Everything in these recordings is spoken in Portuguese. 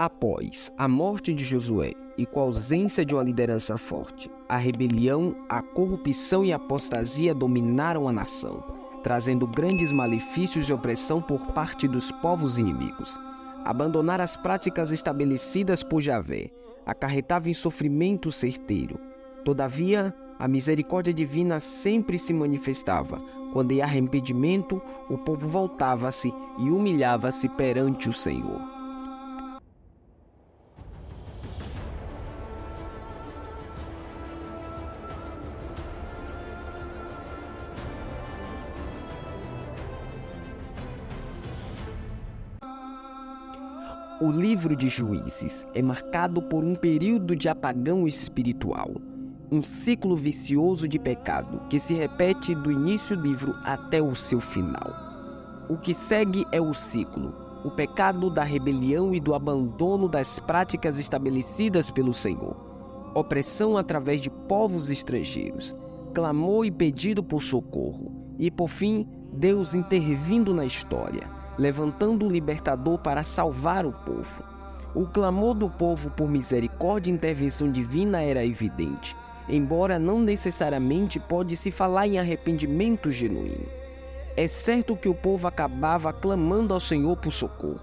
Após a morte de Josué e com a ausência de uma liderança forte, a rebelião, a corrupção e a apostasia dominaram a nação, trazendo grandes malefícios e opressão por parte dos povos inimigos. Abandonar as práticas estabelecidas por Javé acarretava em sofrimento certeiro. Todavia, a misericórdia divina sempre se manifestava quando, em arrependimento, o povo voltava-se e humilhava-se perante o Senhor. O livro de Juízes é marcado por um período de apagão espiritual, um ciclo vicioso de pecado que se repete do início do livro até o seu final. O que segue é o ciclo, o pecado da rebelião e do abandono das práticas estabelecidas pelo Senhor, opressão através de povos estrangeiros, clamor e pedido por socorro, e por fim, Deus intervindo na história, levantando um libertador para salvar o povo. O clamor do povo por misericórdia e intervenção divina era evidente, embora não necessariamente pode-se falar em arrependimento genuíno. É certo que o povo acabava clamando ao Senhor por socorro.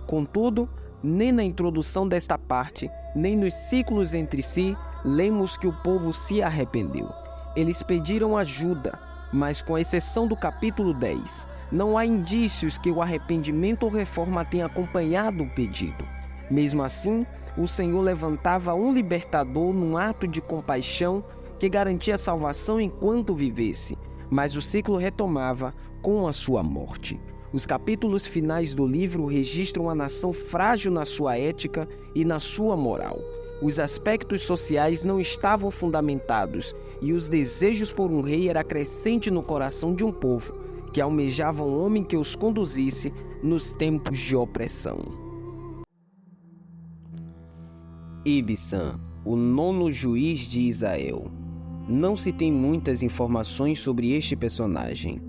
Contudo, nem na introdução desta parte, nem nos ciclos entre si, lemos que o povo se arrependeu. Eles pediram ajuda, mas com exceção do capítulo 10, não há indícios que o arrependimento ou reforma tenha acompanhado o pedido. Mesmo assim, o Senhor levantava um libertador num ato de compaixão que garantia a salvação enquanto vivesse, mas o ciclo retomava com a sua morte. Os capítulos finais do livro registram a nação frágil na sua ética e na sua moral. Os aspectos sociais não estavam fundamentados e os desejos por um rei era crescente no coração de um povo que almejava um homem que os conduzisse nos tempos de opressão. Ibsan, o nono juiz de Israel. Não se tem muitas informações sobre este personagem.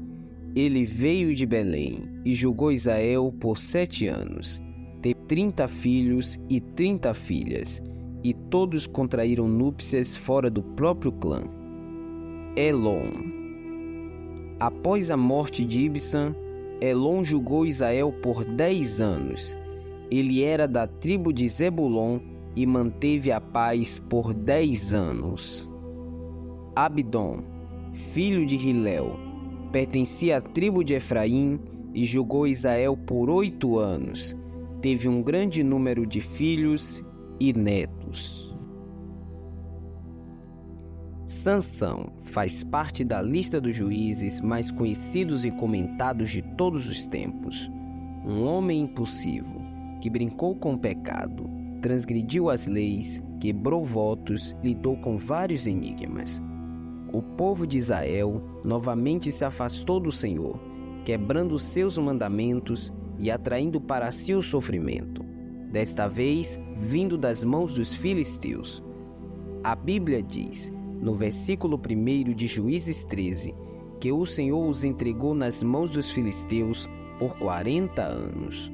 Ele veio de Belém e julgou Israel por 7 anos. Teve 30 filhos e 30 filhas, e todos contraíram núpcias fora do próprio clã. Elon. Após a morte de Ibsan, Elon julgou Israel por 10 anos. Ele era da tribo de Zebulon e manteve a paz por 10 anos. Abdon, filho de Hilel, pertencia à tribo de Efraim e julgou Israel por 8 anos. Teve um grande número de filhos e netos. Sansão faz parte da lista dos juízes mais conhecidos e comentados de todos os tempos. Um homem impulsivo, que brincou com o pecado, transgrediu as leis, quebrou votos, lidou com vários enigmas. O povo de Israel novamente se afastou do Senhor, quebrando seus mandamentos e atraindo para si o sofrimento, desta vez vindo das mãos dos filisteus. A Bíblia diz, no versículo 1 de Juízes 13, que o Senhor os entregou nas mãos dos filisteus por 40 anos.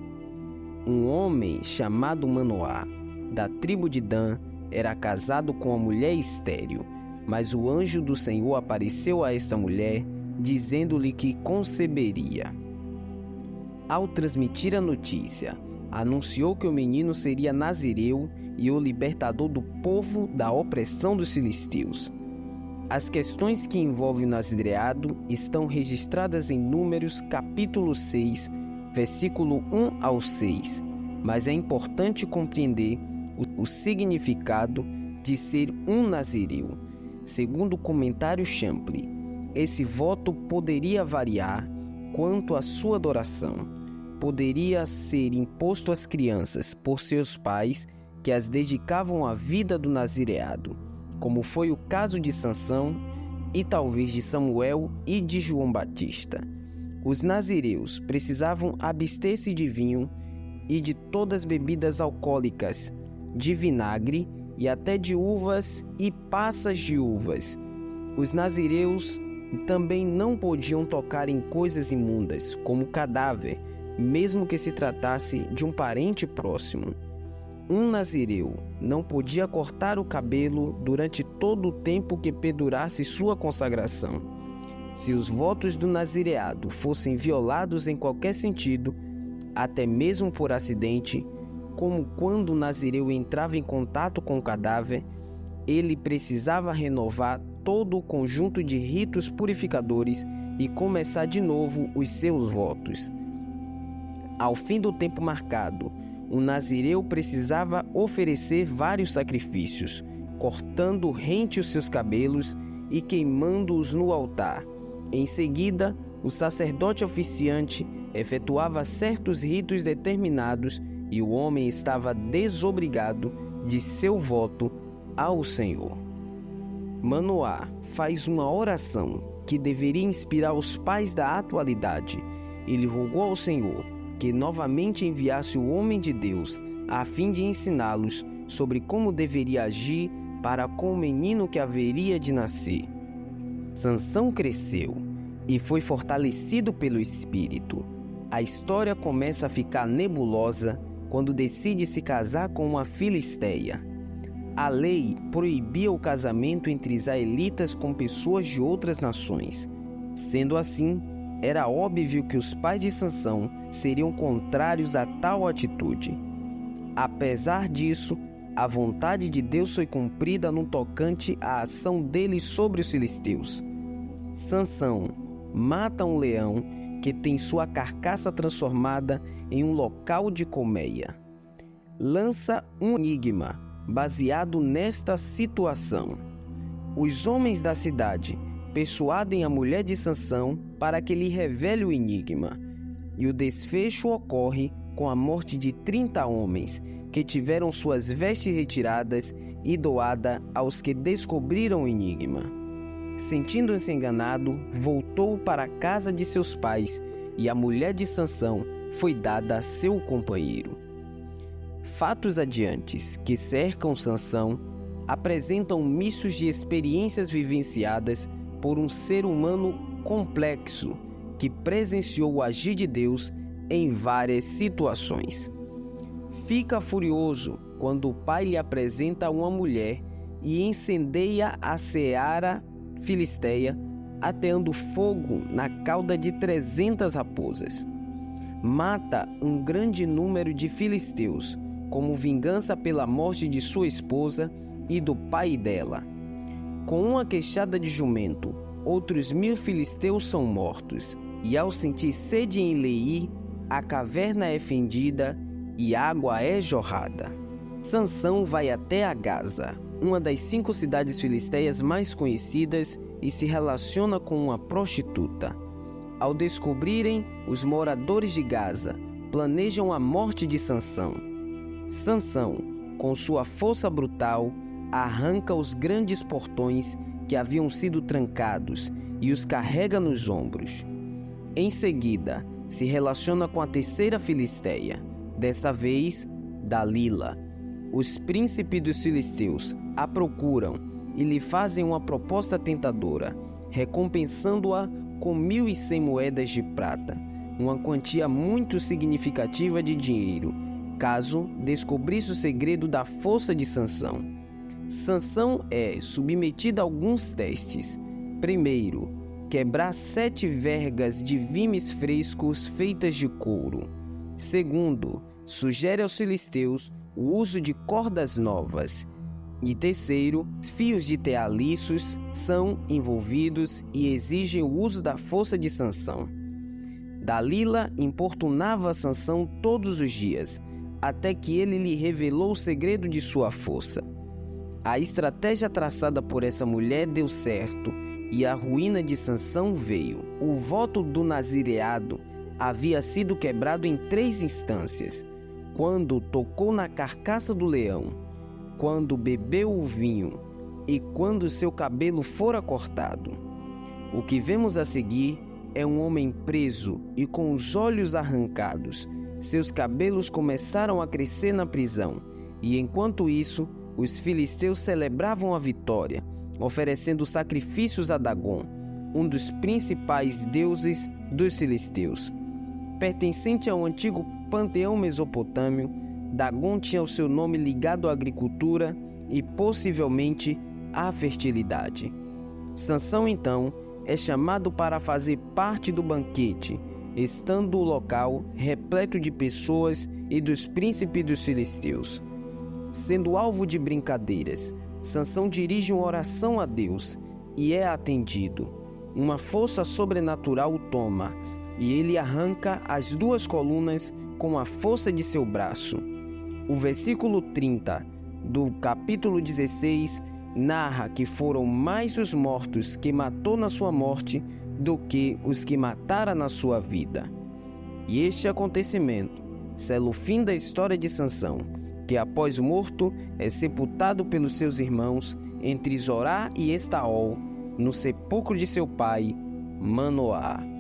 Um homem chamado Manoá, da tribo de Dan, era casado com uma mulher estéril, mas o anjo do Senhor apareceu a essa mulher, dizendo-lhe que conceberia. Ao transmitir a notícia, anunciou que o menino seria nazireu e o libertador do povo da opressão dos filisteus. As questões que envolvem o nazireado estão registradas em Números capítulo 6, versículo 1 ao 6, mas é importante compreender o significado de ser um nazireu. Segundo o comentário Champlin, esse voto poderia variar quanto à sua adoração. Poderia ser imposto às crianças por seus pais que as dedicavam à vida do nazireado, como foi o caso de Sansão e talvez de Samuel e de João Batista. Os nazireus precisavam abster-se de vinho e de todas as bebidas alcoólicas, de vinagre e até de uvas e passas de uvas. Os nazireus também não podiam tocar em coisas imundas, como cadáver, mesmo que se tratasse de um parente próximo. um nazireu não podia cortar o cabelo durante todo o tempo que perdurasse sua consagração. Se os votos do nazireado fossem violados em qualquer sentido, até mesmo por acidente, como quando o nazireu entrava em contato com o cadáver, ele precisava renovar todo o conjunto de ritos purificadores e começar de novo os seus votos. Ao fim do tempo marcado, o nazireu precisava oferecer vários sacrifícios, cortando rente os seus cabelos e queimando-os no altar. Em seguida, o sacerdote oficiante efetuava certos ritos determinados e o homem estava desobrigado de seu voto ao Senhor. Manoá faz uma oração que deveria inspirar os pais da atualidade. Ele rogou ao Senhor que novamente enviasse o homem de Deus a fim de ensiná-los sobre como deveria agir para com o menino que haveria de nascer. Sansão cresceu e foi fortalecido pelo Espírito. A história começa a ficar nebulosa quando decide se casar com uma filisteia. A lei proibia o casamento entre israelitas com pessoas de outras nações. Sendo assim, era óbvio que os pais de Sansão seriam contrários a tal atitude. Apesar disso, a vontade de Deus foi cumprida no tocante à ação dele sobre os filisteus. Sansão mata um leão que tem sua carcaça transformada em um local de colmeia. Lança um enigma baseado nesta situação. Os homens da cidade persuadem a mulher de Sansão para que lhe revele o enigma, e o desfecho ocorre com a morte de 30 homens que tiveram suas vestes retiradas e doada aos que descobriram o enigma. Sentindo-se enganado, voltou para a casa de seus pais, e a mulher de Sansão foi dada a seu companheiro. Fatos adiantes que cercam Sansão apresentam mistos de experiências vivenciadas por um ser humano complexo que presenciou o agir de Deus em várias situações. Fica furioso quando o pai lhe apresenta uma mulher e incendeia a seara filisteia, ateando fogo na cauda de 300 raposas. Mata um grande número de filisteus, como vingança pela morte de sua esposa e do pai dela. Com uma queixada de jumento, outros 1000 filisteus são mortos, e ao sentir sede em Leí, a caverna é fendida e água é jorrada. Sansão vai até a Gaza, uma das 5 cidades filisteias mais conhecidas, e se relaciona com uma prostituta. Ao descobrirem, os moradores de Gaza planejam a morte de Sansão. Sansão, com sua força brutal, arranca os grandes portões que haviam sido trancados e os carrega nos ombros. Em seguida, se relaciona com a terceira filisteia, dessa vez Dalila. Os príncipes dos filisteus a procuram e lhe fazem uma proposta tentadora, recompensando-a com 1.100 moedas de prata, uma quantia muito significativa de dinheiro, caso descobrisse o segredo da força de Sansão. Sansão é submetido a alguns testes. Primeiro, quebrar 7 vergas de vimes frescos feitas de couro. Segundo, sugere aos filisteus o uso de cordas novas. E terceiro, fios de tear liços são envolvidos e exigem o uso da força de Sansão. Dalila importunava Sansão todos os dias, até que ele lhe revelou o segredo de sua força. A estratégia traçada por essa mulher deu certo e a ruína de Sansão veio. O voto do nazireado havia sido quebrado em 3 instâncias: quando tocou na carcaça do leão, quando bebeu o vinho e quando seu cabelo fora cortado. O que vemos a seguir é um homem preso e com os olhos arrancados. Seus cabelos começaram a crescer na prisão, e enquanto isso, os filisteus celebravam a vitória, oferecendo sacrifícios a Dagom, um dos principais deuses dos filisteus. Pertencente ao antigo panteão mesopotâmio, Dagon tinha o seu nome ligado à agricultura e possivelmente à fertilidade. Sansão, então, é chamado para fazer parte do banquete, estando o local repleto de pessoas e dos príncipes dos filisteus. Sendo alvo de brincadeiras, Sansão dirige uma oração a Deus e é atendido. Uma força sobrenatural o toma e ele arranca as duas colunas com a força de seu braço. O versículo 30 do capítulo 16 narra que foram mais os mortos que matou na sua morte do que os que matara na sua vida. E este acontecimento sela o fim da história de Sansão, que após morto é sepultado pelos seus irmãos entre Zorá e Estaol, no sepulcro de seu pai, Manoá.